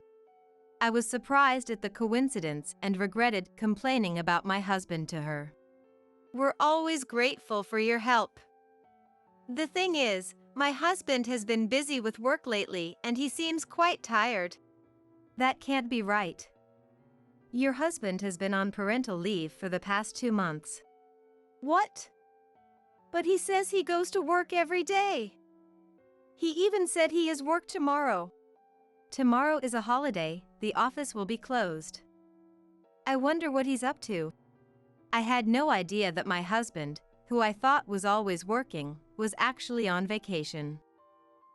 I was surprised at the coincidence and regretted complaining about my husband to her. We're always grateful for your help. The thing is, my husband has been busy with work lately and he seems quite tired. That can't be right. Your husband has been on parental leave for the past 2 months. What? But he says he goes to work every day. He even said he has work tomorrow. Tomorrow is a holiday, the office will be closed. I wonder what he's up to. I had no idea that my husband, who I thought was always working, was actually on vacation.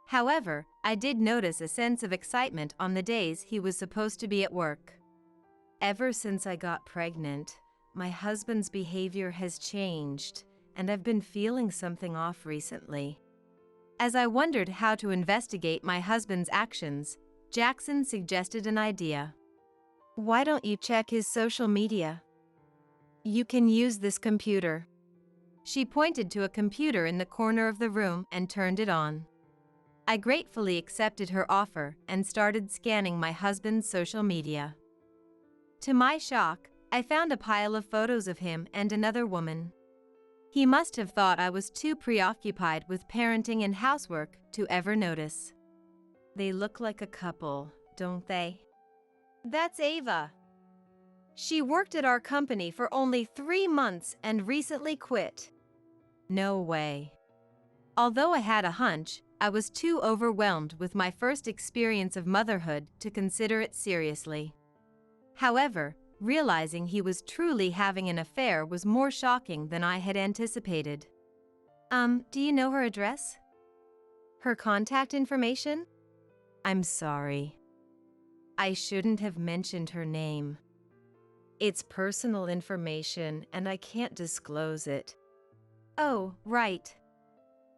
However, I did notice a sense of excitement on the days he was supposed to be at work. Ever since I got pregnant, my husband's behavior has changed, and I've been feeling something off recently. As I wondered how to investigate my husband's actions, Jackson suggested an idea. Why don't you check his social media? You can use this computer. She pointed to a computer in the corner of the room and turned it on. I gratefully accepted her offer and started scanning my husband's social media. To my shock, I found a pile of photos of him and another woman. He must have thought I was too preoccupied with parenting and housework to ever notice. They look like a couple, don't they? That's Ava. She worked at our company for only 3 months and recently quit. No way. Although I had a hunch, I was too overwhelmed with my first experience of motherhood to consider it seriously. However, realizing he was truly having an affair was more shocking than I had anticipated. Do you know her address? Her contact information? I'm sorry. I shouldn't have mentioned her name. It's personal information and I can't disclose it. Oh, right.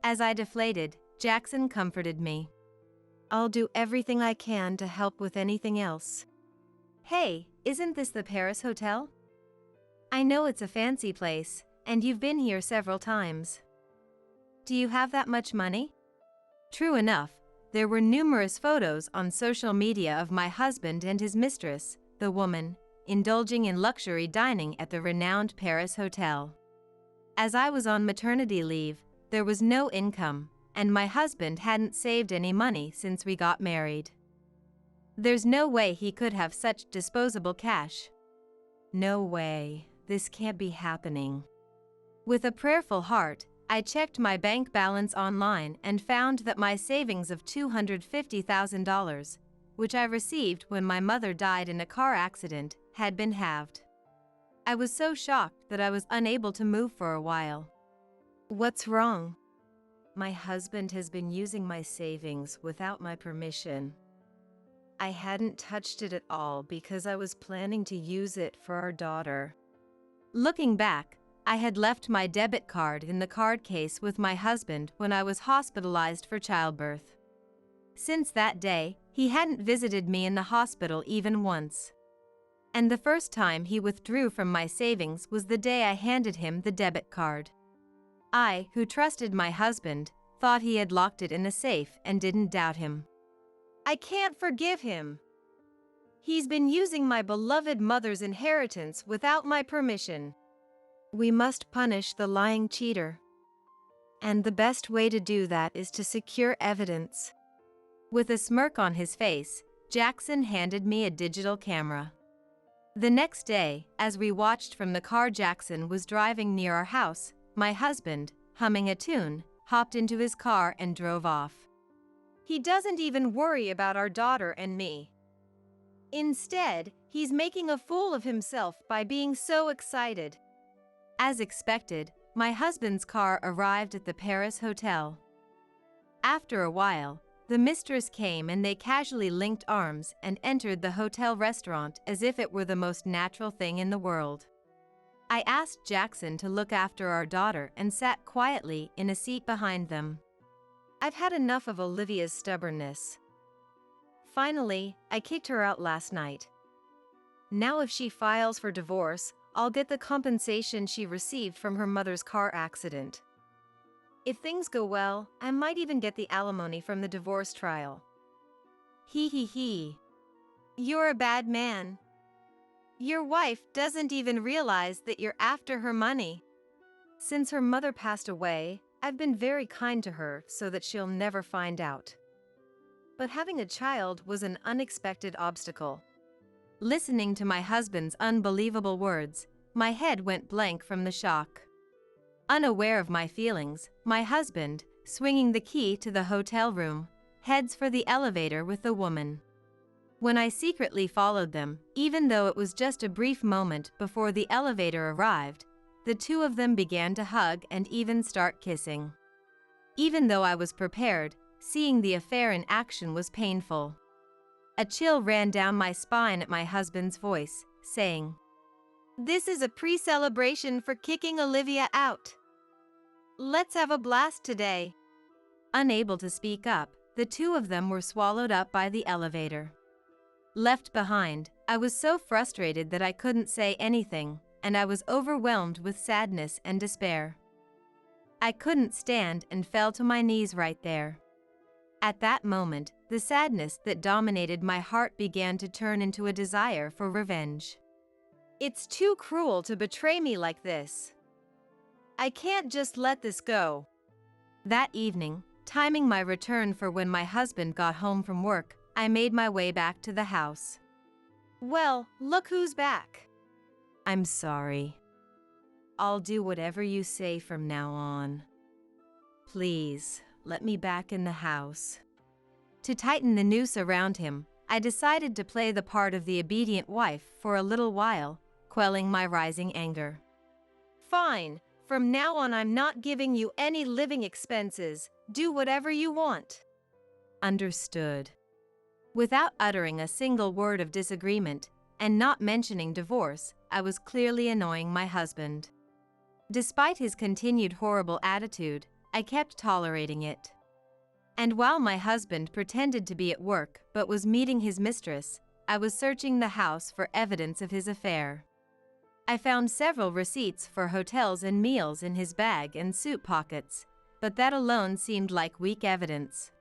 As I deflated, Jackson comforted me. I'll do everything I can to help with anything else. Hey, isn't this the Paris Hotel? I know it's a fancy place, and you've been here several times. Do you have that much money? True enough, there were numerous photos on social media of my husband and his mistress, the woman, indulging in luxury dining at the renowned Paris Hotel. As I was on maternity leave, there was no income, and my husband hadn't saved any money since we got married. There's no way he could have such disposable cash. No way, this can't be happening. With a prayerful heart, I checked my bank balance online and found that my savings of $250,000, which I received when my mother died in a car accident, had been halved. I was so shocked that I was unable to move for a while. What's wrong? My husband has been using my savings without my permission. I hadn't touched it at all because I was planning to use it for our daughter. Looking back, I had left my debit card in the card case with my husband when I was hospitalized for childbirth. Since that day, he hadn't visited me in the hospital even once. And the first time he withdrew from my savings was the day I handed him the debit card. I, who trusted my husband, thought he had locked it in a safe and didn't doubt him. I can't forgive him. He's been using my beloved mother's inheritance without my permission. We must punish the lying cheater. And the best way to do that is to secure evidence. With a smirk on his face, Jackson handed me a digital camera. The next day, as we watched from the car Jackson was driving near our house, my husband, humming a tune, hopped into his car and drove off. He doesn't even worry about our daughter and me. Instead, he's making a fool of himself by being so excited. As expected, my husband's car arrived at the Paris hotel. After a while, the mistress came and they casually linked arms and entered the hotel restaurant as if it were the most natural thing in the world. I asked Jackson to look after our daughter and sat quietly in a seat behind them. I've had enough of Olivia's stubbornness. Finally, I kicked her out last night. Now if she files for divorce, I'll get the compensation she received from her mother's car accident. If things go well, I might even get the alimony from the divorce trial. He. You're a bad man. Your wife doesn't even realize that you're after her money. Since her mother passed away, I've been very kind to her so that she'll never find out. But having a child was an unexpected obstacle. Listening to my husband's unbelievable words, my head went blank from the shock. Unaware of my feelings, my husband, swinging the key to the hotel room, heads for the elevator with the woman. When I secretly followed them, even though it was just a brief moment before the elevator arrived, the two of them began to hug and even start kissing. Even though I was prepared, seeing the affair in action was painful. A chill ran down my spine at my husband's voice, saying, "This is a pre-celebration for kicking Olivia out. Let's have a blast today." Unable to speak up, the two of them were swallowed up by the elevator. Left behind, I was so frustrated that I couldn't say anything, and I was overwhelmed with sadness and despair. I couldn't stand and fell to my knees right there. At that moment, the sadness that dominated my heart began to turn into a desire for revenge. It's too cruel to betray me like this. I can't just let this go. That evening, timing my return for when my husband got home from work, I made my way back to the house. Well, look who's back. I'm sorry. I'll do whatever you say from now on. Please, let me back in the house. To tighten the noose around him, I decided to play the part of the obedient wife for a little while, quelling my rising anger. Fine, from now on I'm not giving you any living expenses. Do whatever you want. Understood. Without uttering a single word of disagreement, and not mentioning divorce, I was clearly annoying my husband. Despite his continued horrible attitude, I kept tolerating it. And while my husband pretended to be at work but was meeting his mistress, I was searching the house for evidence of his affair. I found several receipts for hotels and meals in his bag and suit pockets, but that alone seemed like weak evidence.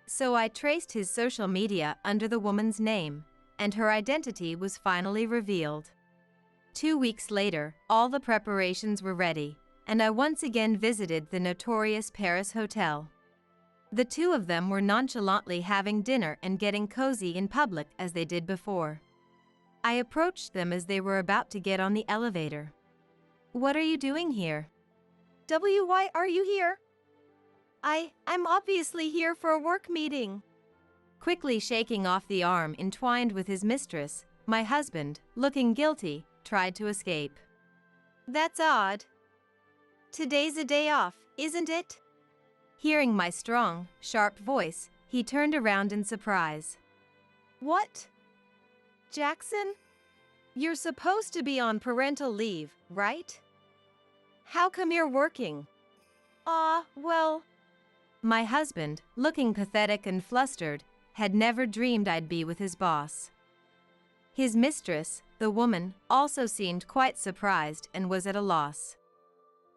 So I traced his social media under the woman's name, and her identity was finally revealed. 2 weeks later, all the preparations were ready, and I once again visited the notorious Paris hotel. The two of them were nonchalantly having dinner and getting cozy in public as they did before. I approached them as they were about to get on the elevator. "What are you doing here?" Why are you here? I'm obviously here for a work meeting. Quickly shaking off the arm entwined with his mistress, my husband, looking guilty, tried to escape. That's odd. Today's a day off, isn't it? Hearing my strong, sharp voice, he turned around in surprise. What? Jackson? You're supposed to be on parental leave, right? How come you're working? Well... My husband, looking pathetic and flustered, had never dreamed I'd be with his boss. His mistress, the woman, also seemed quite surprised and was at a loss.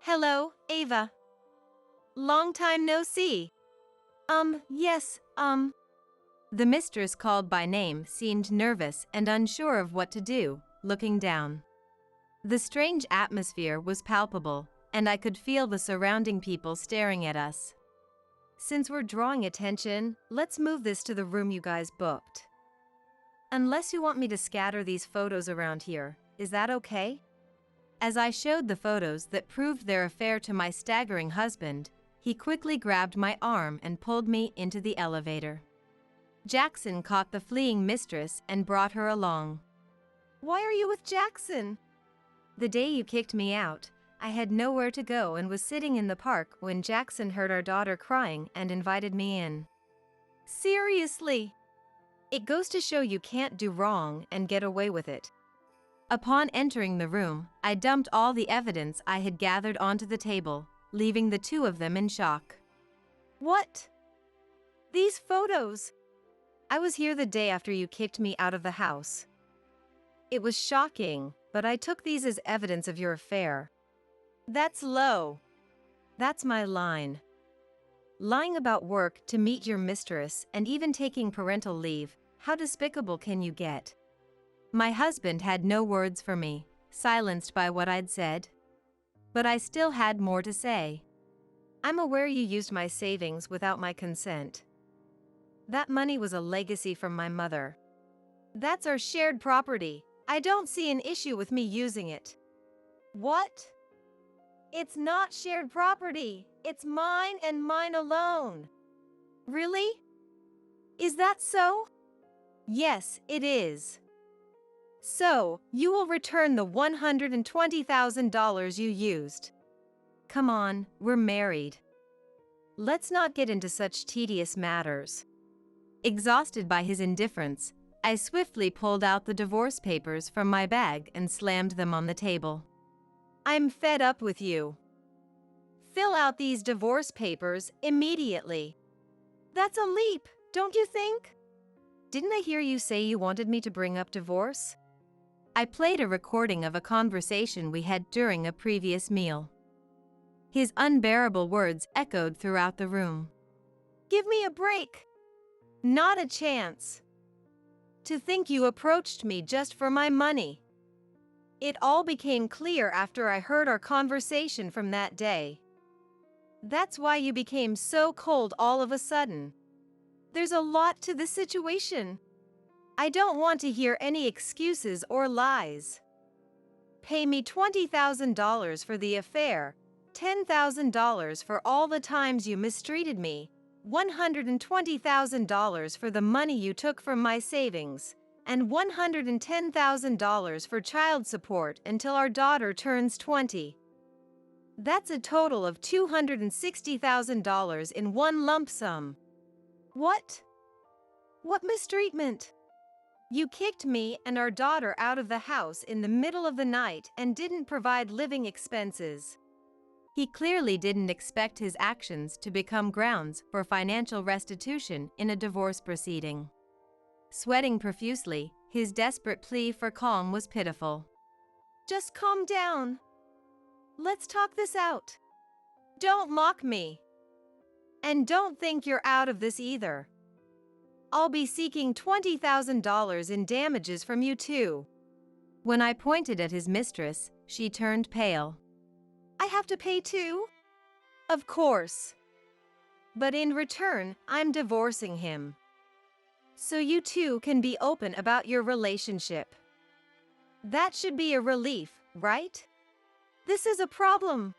Hello, Ava. Long time no see. Yes. The mistress called by name seemed nervous and unsure of what to do, looking down. The strange atmosphere was palpable, and I could feel the surrounding people staring at us. Since we're drawing attention, let's move this to the room you guys booked. Unless you want me to scatter these photos around here, is that okay? As I showed the photos that proved their affair to my staggering husband, he quickly grabbed my arm and pulled me into the elevator. Jackson caught the fleeing mistress and brought her along. Why are you with Jackson? The day you kicked me out, I had nowhere to go and was sitting in the park when Jackson heard our daughter crying and invited me in. Seriously? It goes to show you can't do wrong and get away with it. Upon entering the room, I dumped all the evidence I had gathered onto the table, leaving the two of them in shock. What? These photos? I was here the day after you kicked me out of the house. It was shocking, but I took these as evidence of your affair. That's low. That's my line. Lying about work to meet your mistress and even taking parental leave, how despicable can you get? My husband had no words for me, silenced by what I'd said. But I still had more to say. I'm aware you used my savings without my consent. That money was a legacy from my mother. That's our shared property. I don't see an issue with me using it. What? It's not shared property. It's mine and mine alone. Really? Is that so? Yes, it is. So, you will return the $120,000 you used. Come on, we're married. Let's not get into such tedious matters. Exhausted by his indifference, I swiftly pulled out the divorce papers from my bag and slammed them on the table. I'm fed up with you. Fill out these divorce papers immediately. That's a leap, don't you think? Didn't I hear you say you wanted me to bring up divorce? I played a recording of a conversation we had during a previous meal. His unbearable words echoed throughout the room. Give me a break. Not a chance. To think you approached me just for my money. It all became clear after I heard our conversation from that day. That's why you became so cold all of a sudden. There's a lot to this situation. I don't want to hear any excuses or lies. Pay me $20,000 for the affair, $10,000 for all the times you mistreated me, $120,000 for the money you took from my savings, and $110,000 for child support until our daughter turns 20. That's a total of $260,000 in one lump sum. What? What mistreatment? You kicked me and our daughter out of the house in the middle of the night and didn't provide living expenses. He clearly didn't expect his actions to become grounds for financial restitution in a divorce proceeding. Sweating profusely, his desperate plea for calm was pitiful. Just calm down. Let's talk this out. Don't mock me. And don't think you're out of this either. I'll be seeking $20,000 in damages from you too. When I pointed at his mistress, she turned pale. I have to pay too? Of course. But in return, I'm divorcing him. So you two can be open about your relationship. That should be a relief, right? This is a problem.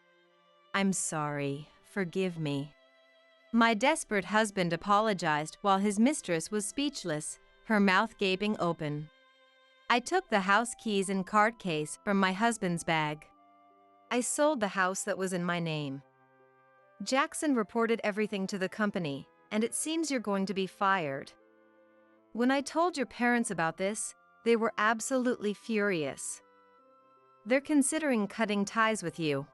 I'm sorry. Forgive me. My desperate husband apologized while his mistress was speechless, her mouth gaping open. I took the house keys and card case from my husband's bag. I sold the house that was in my name. Jackson reported everything to the company, and it seems you're going to be fired. When I told your parents about this, they were absolutely furious. They're considering cutting ties with you.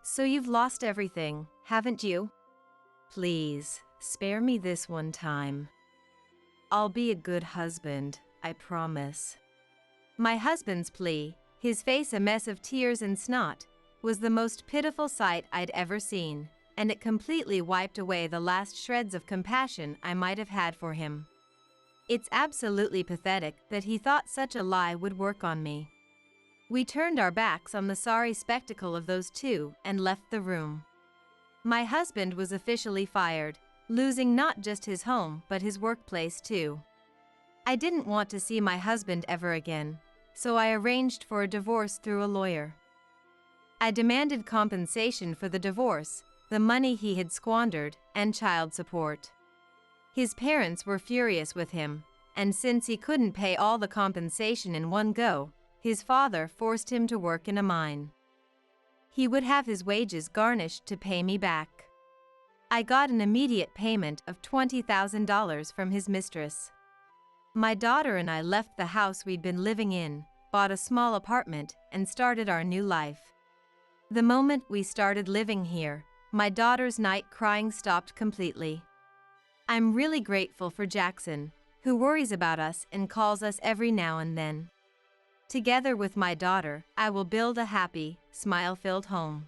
So you've lost everything, haven't you? Please, spare me this one time. I'll be a good husband, I promise. My husband's plea, his face a mess of tears and snot, was the most pitiful sight I'd ever seen, and it completely wiped away the last shreds of compassion I might have had for him. It's absolutely pathetic that he thought such a lie would work on me. We turned our backs on the sorry spectacle of those two and left the room. My husband was officially fired, losing not just his home but his workplace too. I didn't want to see my husband ever again, so I arranged for a divorce through a lawyer. I demanded compensation for the divorce, the money he had squandered, and child support. His parents were furious with him, and since he couldn't pay all the compensation in one go, his father forced him to work in a mine. He would have his wages garnished to pay me back. I got an immediate payment of $20,000 from his mistress. My daughter and I left the house we'd been living in, bought a small apartment, and started our new life. The moment we started living here, my daughter's night crying stopped completely. I'm really grateful for Jackson, who worries about us and calls us every now and then. Together with my daughter, I will build a happy, smile-filled home.